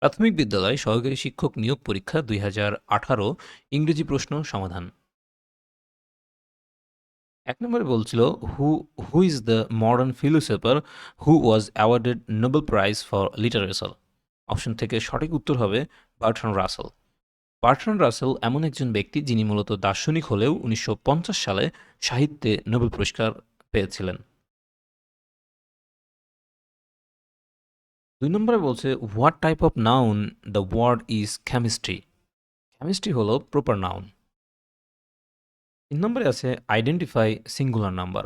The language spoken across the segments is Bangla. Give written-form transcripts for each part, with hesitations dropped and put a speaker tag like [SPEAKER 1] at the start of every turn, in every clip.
[SPEAKER 1] প্রাথমিক বিদ্যালয় সহকারী শিক্ষক নিয়োগ পরীক্ষা ২০১৮ ইংরেজি প্রশ্ন সমাধান। ১ নম্বরে বলছিল who who is the modern philosopher who was awarded Nobel prize for literature? Option থেকে সঠিক উত্তর হবে বার্ট্রান্ড রাসেল। বার্ট্রান্ড রাসেল এমন একজন ব্যক্তি যিনি মূলত দার্শনিক হলেও ১৯৫০ সালে সাহিত্যে নোবেল পুরস্কার পেয়েছিলেন। ২ নম্বরে বলছে what type of noun the word is chemistry? Chemistry হলো প্রপার নাউন। ৩ নম্বরে আছে আইডেন্টিফাই সিঙ্গুলার নাম্বার।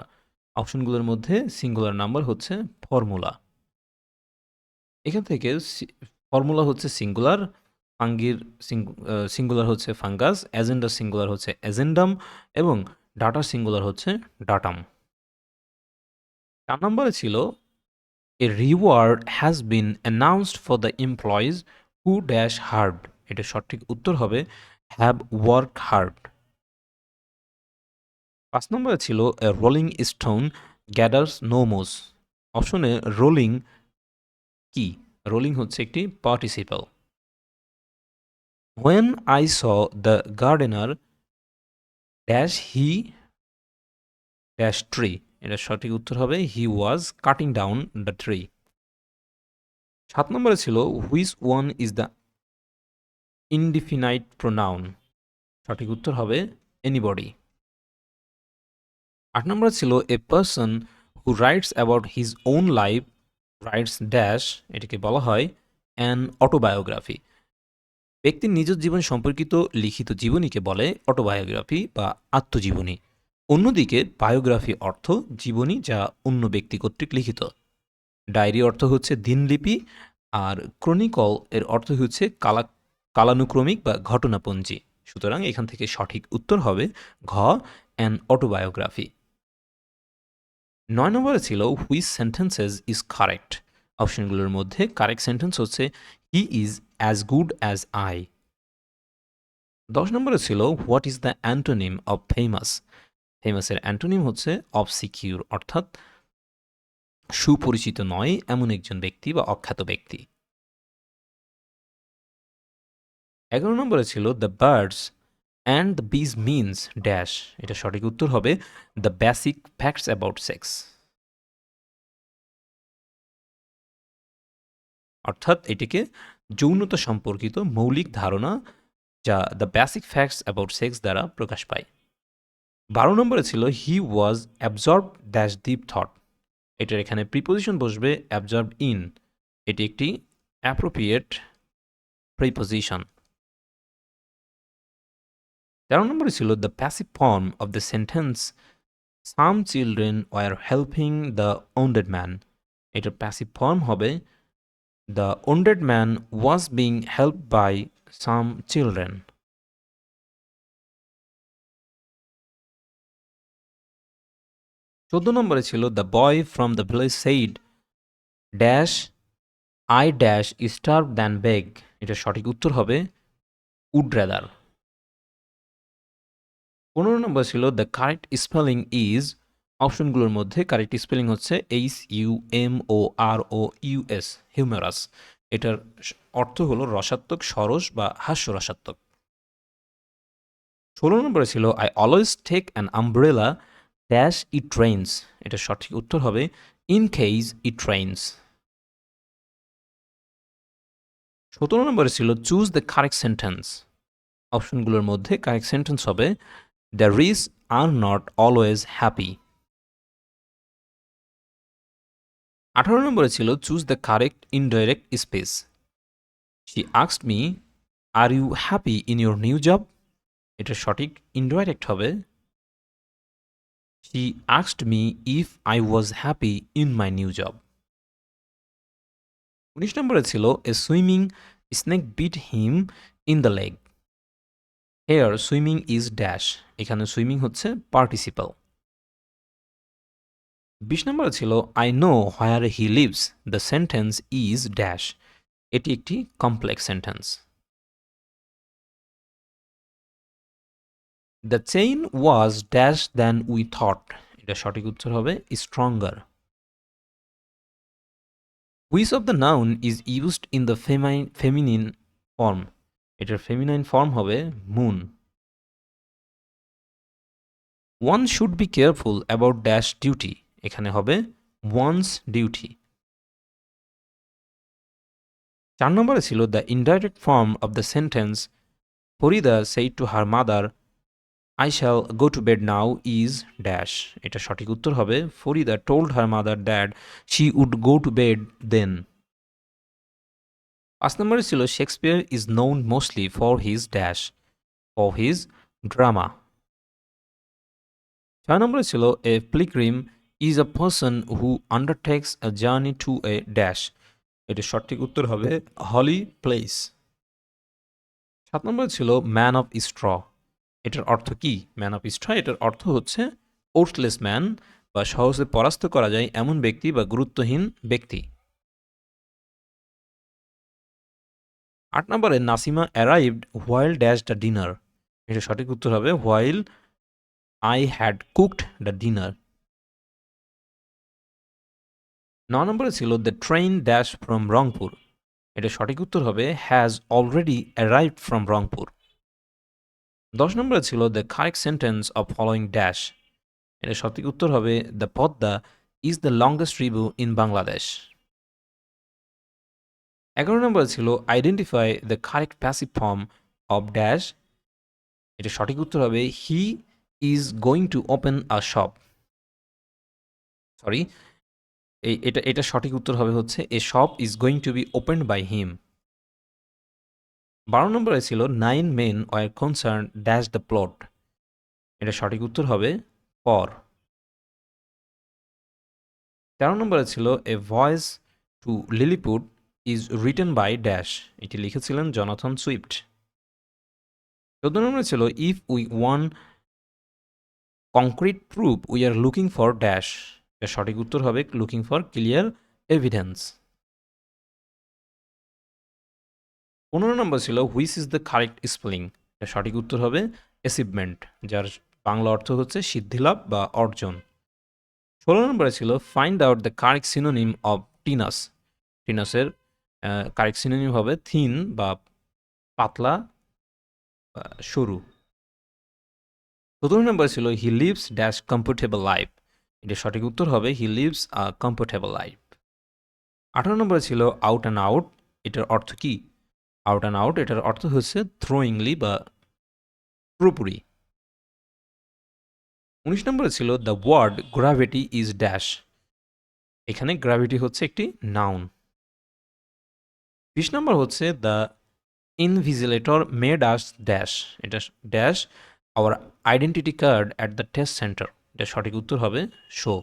[SPEAKER 1] অপশনগুলোর মধ্যে সিঙ্গুলার নাম্বার হচ্ছে ফর্মুলা। এখান থেকে ফর্মুলা হচ্ছে সিঙ্গুলার, ফাঙ্গির সিঙ্গুলার হচ্ছে ফাঙ্গাস, অ্যাজেন্ডার সিঙ্গুলার হচ্ছে অ্যাজেন্ডাম এবং ডাটার সিঙ্গুলার হচ্ছে ডাটাম। ৪ নম্বরে ছিল এ reward has been announced for the employees who dash hard. এটা সঠিক উত্তর হবে হ্যাভ ওয়ার্ক হার্ড। ৫ নম্বরে ছিল a rolling stone gathers no moss. অপশনে রোলিং কি? রোলিং হচ্ছে একটি participle. When I saw the gardener dash he dash tree. এটা সঠিক উত্তর হবে he was cutting down the tree. ৭ নম্বরে ছিল which one is the indefinite pronoun? সঠিক উত্তর হবে এনিবডি। ৮ নম্বরে ছিল a person who writes about his own life writes dash. এটাকে বলা হয় অ্যান অটোবায়োগ্রাফি। ব্যক্তির নিজ জীবন সম্পর্কিত লিখিত জীবনীকে বলে অটোবায়োগ্রাফি বা আত্মজীবনী। অন্যদিকে বায়োগ্রাফি অর্থ জীবনী যা অন্য ব্যক্তি কর্তৃক লিখিত। ডায়েরি অর্থ হচ্ছে দিনলিপি, আর ক্রনিকল এর অর্থ হচ্ছে কালানুক্রমিক বা ঘটনাপঞ্জি। সুতরাং এখান থেকে সঠিক উত্তর হবে ঘ অ্যান অটোবায়োগ্রাফি। ৯ নম্বরে ছিল হুইচ সেন্টেন্সেস ইজ কারেক্ট। অপশনগুলোর মধ্যে কারেক্ট সেন্টেন্স হচ্ছে he is as good as I. ১০ নম্বরে ছিল what is the antonym of famous? ফেমাসের অ্যান্টোনিম হচ্ছে অবসিকিউর, অর্থাৎ সুপরিচিত নয় এমন একজন ব্যক্তি বা অখ্যাত ব্যক্তি। ১১ নম্বরে ছিল দ্য বার্ডস অ্যান্ড দ্য বিজ মিনস ড্যাশ। এটা সঠিক উত্তর হবে the basic facts about sex. অর্থাৎ এটিকে যৌনতা সম্পর্কিত মৌলিক ধারণা যা the basic facts about sex দ্বারা প্রকাশ পায়। ১২ নম্বরে ছিল হি ওয়াজ অ্যাবজর্ব ড্যাশ ডিপ থট। এটার এখানে প্রিপোজিশন বসবে অ্যাবজর্ব ইন। এটি একটি অ্যাপ্রোপ্রিয়েট প্রিপোজিশন। ১৩ নম্বরে ছিল the passive form of the sentence some children were helping the wounded man. এটার প্যাসিভ ফর্ম হবে the wounded man was being help by some children. ১৪ নম্বরে ছিল the boy from the village said dash I dash starve than beg. এটা সঠিক উত্তর হবে উড রেদার। ১৫ নম্বর ছিল দ্য কারেক্ট স্পেলিং ইজ। অপশনগুলোর মধ্যে কারেক্ট স্পেলিং হচ্ছে HUMOROUS, হিউমেরাস। এটার অর্থ হলো রসাত্মক, সরস বা হাস্যরসাত্মক। ১৬ নম্বরে ছিল I always take an umbrella dash it rains. এটা সঠিক উত্তর হবে ইন কেস ইট রেইনস। ১৭ নম্বরে ছিল চুজ দ্য কারেক্ট সেন্টেন্স। অপশনগুলোর মধ্যে কারেক্ট সেন্টেন্স হবে the rich are not always happy. ১৮ নম্বরে ছিল choose the correct indirect speech. She asked me are you happy in your new job. এটা সঠিক ইনডাইরেক্ট হবে she asked me if I was happy in my new job. ১৯ নম্বরে ছিল a swimming snake bit him in the leg. Here swimming is dash. এখানে সুইমিং হচ্ছে পার্টিসিপাল। ২০ নম্বরে ছিল I know where he lives the sentence is dash. এটি একটি complex sentence. The chain was dash than we thought. এটা সঠিক উত্তর হবে stronger. Which of the noun is used in the feminine form? এটার ফেমিনাইন ফর্ম হবে moon. One should be careful about dash duty, এখানে হবে ওয়ান্স ডিউটি। 4 নম্বরে ছিল the indirect form of the sentence Farida said to her mother I shall go to bed now is dash. এটা সঠিক উত্তর হবে Farida told her mother that she would go to bed then. 5 নম্বরে ছিল Shakespeare is known mostly for his dash, for his drama. 6 নম্বরে ছিল a pilgrim is a person who undertakes a journey to a dash. এটা সঠিক উত্তর হবে হলি প্লেস। 7 নম্বরে ছিল ম্যান অফ স্ট্র, এটার অর্থ কি? ম্যান অফ স্ট্র এটার অর্থ হচ্ছে ওর্থলেস ম্যান, বা সহজে পরাস্ত করা যায় এমন ব্যক্তি বা গুরুত্বহীন ব্যক্তি। 8 নম্বরে Nasima arrived while dash the dinner, এটা সঠিক উত্তর হবে while I had cooked the dinner. 9 নম্বরে ছিল the train dash from Rangpur, এটা সঠিক উত্তর হবে has already arrived from Rangpur. 10 নম্বরে ছিল the correct sentence of following dash, এটা সঠিক উত্তর হবে the Padma is the longest river in Bangladesh. 11 নম্বরে ছিল identify the correct passive form of dash, এটা সঠিক উত্তর হবে he is going to open a shop. Sorry, এটা সঠিক উত্তর হবে হচ্ছে a shop is going to be opened by him. 12 নম্বরে ছিল 9 men were concern dash the plot, এটা সঠিক উত্তর হবে ফর। 13 নম্বরে ছিল a voyage to Lilliput is written by dash, এটি লিখেছিলেন জনাথন সুইফট। 14 নম্বরে ছিল if we want concrete proof we are looking for dash, এর সঠিক উত্তর হবে লুকিং ফর ক্লিয়ার এভিডেন্স। 15 নম্বর ছিল which is the correct spelling, এর সঠিক উত্তর হবে অ্যাচিভমেন্ট, যার বাংলা অর্থ হচ্ছে সিদ্ধিলাভ বা অর্জন। 16 নম্বরে ছিল find out the correct synonym of tenuous, টিনাসের কারেক্ট সিনোনিম হবে থিন বা পাতলা বা সরু। 17 নম্বর ছিল he lives dash comfortable life, এটির সঠিক উত্তর হবে he lives a comfortable life. 18 নম্বরে ছিল আউট অ্যান্ড আউট, এটার অর্থ কি? আউট অ্যান্ড আউট এটার অর্থ হচ্ছে থ্রোয়িংলি বা পুরোপুরি। 19 নম্বরে ছিল the word gravity is dash, এখানে গ্র্যাভিটি হচ্ছে একটি নাউন। 20 নম্বর হচ্ছে the invigilator made us dash, এটা dash our identity card at the test centre, এটা সঠিক উত্তর হবে শো।